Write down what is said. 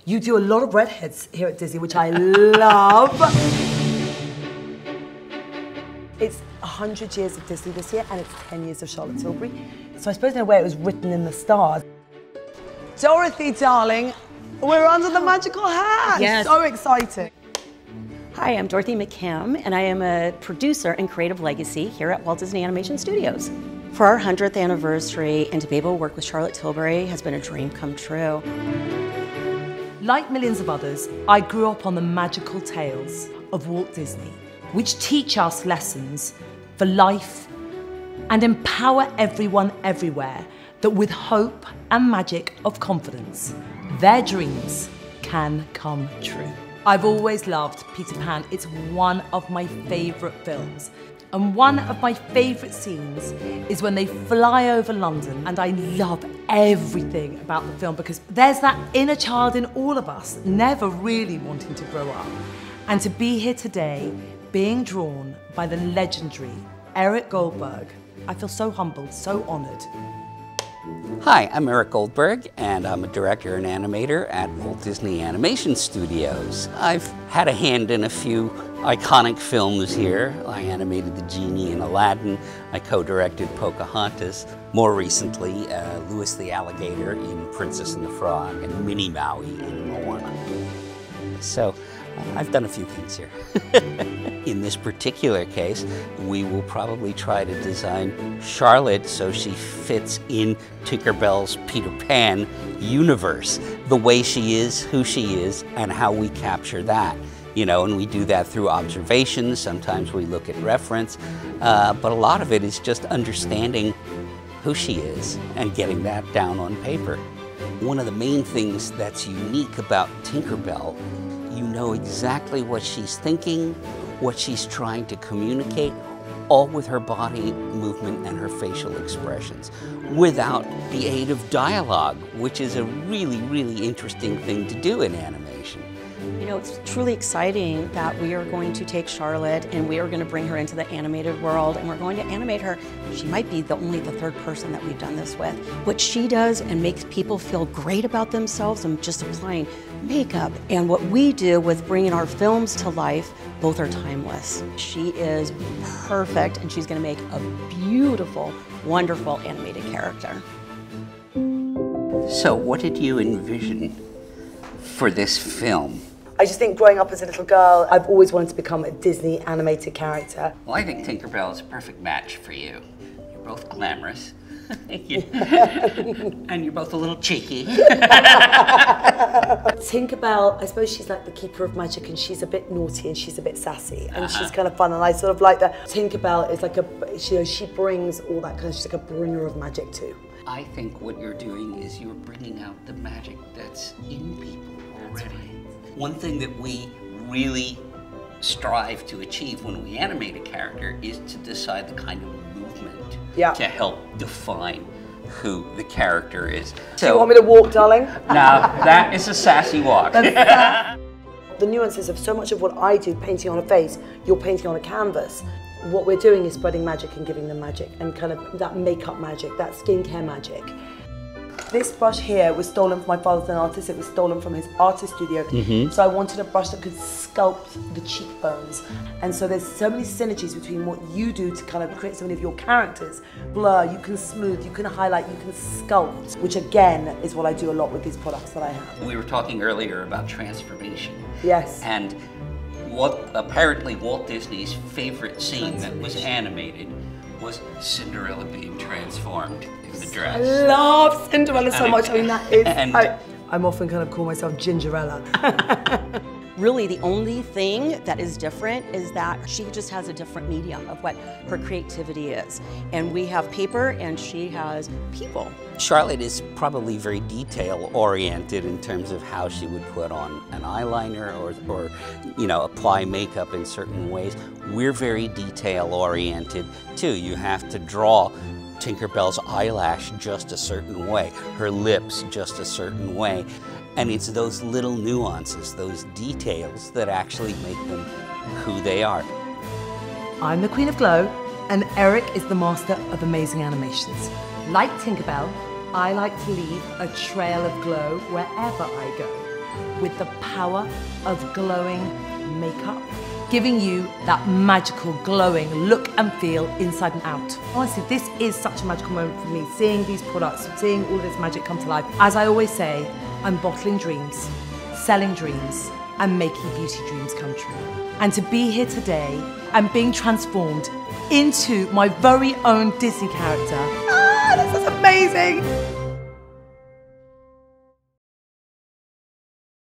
You do a lot of redheads here at Disney, which I love. It's 100 years of Disney this year, and it's 10 years of Charlotte Tilbury. So I suppose in a way it was written in the stars. Dorothy, darling, we're under the magical hat. Yes. So exciting. Hi, I'm Dorothy McKim, and I am a producer in Creative Legacy here at Walt Disney Animation Studios. For our 100th anniversary, and to be able to work with Charlotte Tilbury has been a dream come true. Like millions of others, I grew up on the magical tales of Walt Disney, which teach us lessons for life and empower everyone everywhere that with hope and magic of confidence, their dreams can come true. I've always loved Peter Pan. It's one of my favourite films. And one of my favourite scenes is when they fly over London, and I love everything about the film because there's that inner child in all of us never really wanting to grow up. And to be here today, being drawn by the legendary Eric Goldberg, I feel so humbled, so honoured. Hi, I'm Eric Goldberg, and I'm a director and animator at Walt Disney Animation Studios. I've had a hand in a few iconic films here. I animated the genie in Aladdin. I co-directed Pocahontas. More recently, Louis the Alligator in Princess and the Frog, and Minnie Maui in Moana. So, I've done a few things here. In this particular case, we will probably try to design Charlotte so she fits in Tinkerbell's Peter Pan universe, the way she is, who she is, and how we capture that. You know, and we do that through observations. Sometimes we look at reference, but a lot of it is just understanding who she is and getting that down on paper. One of the main things that's unique about Tinkerbell, you know exactly what she's thinking, what she's trying to communicate, all with her body movement and her facial expressions, without the aid of dialogue, which is a really, really interesting thing to do in animation. You know, it's truly exciting that we are going to take Charlotte and we are going to bring her into the animated world, and we're going to animate her. She might be only the third person that we've done this with. What she does and makes people feel great about themselves and just applying makeup, and what we do with bringing our films to life, both are timeless. She is perfect, and she's going to make a beautiful, wonderful animated character. So what did you envision for this film? I just think growing up as a little girl, I've always wanted to become a Disney animated character. Well, I think Tinkerbell is a perfect match for you. You're both glamorous. And you're both a little cheeky. Tinkerbell, I suppose she's like the keeper of magic, and she's a bit naughty and she's a bit sassy, and she's kind of fun, and I sort of like that. Tinkerbell is like she brings all that kind of, she's like a bringer of magic too. I think what you're doing is you're bringing out the magic that's in people already. Right. One thing that we really strive to achieve when we animate a character is to decide the kind of movement to help define who the character is. Do you want me to walk, darling? Now, that is a sassy walk. The nuances of so much of what I do, painting on a face, you're painting on a canvas. What we're doing is spreading magic and giving them magic, and kind of that makeup magic, that skincare magic. This brush here was stolen from my father's an artist. It was stolen from his artist studio. So I wanted a brush that could sculpt the cheekbones. And so there's so many synergies between what you do to kind of create so many of your characters. Blur, you can smooth, you can highlight, you can sculpt, which again is what I do a lot with these products that I have. We were talking earlier about transformation. Yes. And what apparently Walt Disney's favorite scene that was animated was Cinderella being transformed in the dress. I love Cinderella so much. I mean, that is, I'm often kind of call myself Gingerella. Really, the only thing that is different is that she just has a different medium of what her creativity is. And we have paper and she has people. Charlotte is probably very detail-oriented in terms of how she would put on an eyeliner or you know, apply makeup in certain ways. We're very detail-oriented too. You have to draw Tinkerbell's eyelash just a certain way, her lips just a certain way. And it's those little nuances, those details that actually make them who they are. I'm the Queen of Glow, and Eric is the master of amazing animations. Like Tinkerbell, I like to leave a trail of glow wherever I go. with the power of glowing makeup, giving you that magical glowing look and feel inside and out. Honestly, this is such a magical moment for me, seeing these products, seeing all this magic come to life. As I always say, I'm bottling dreams, selling dreams, and making beauty dreams come true. And to be here today and being transformed into my very own Disney character, this is amazing.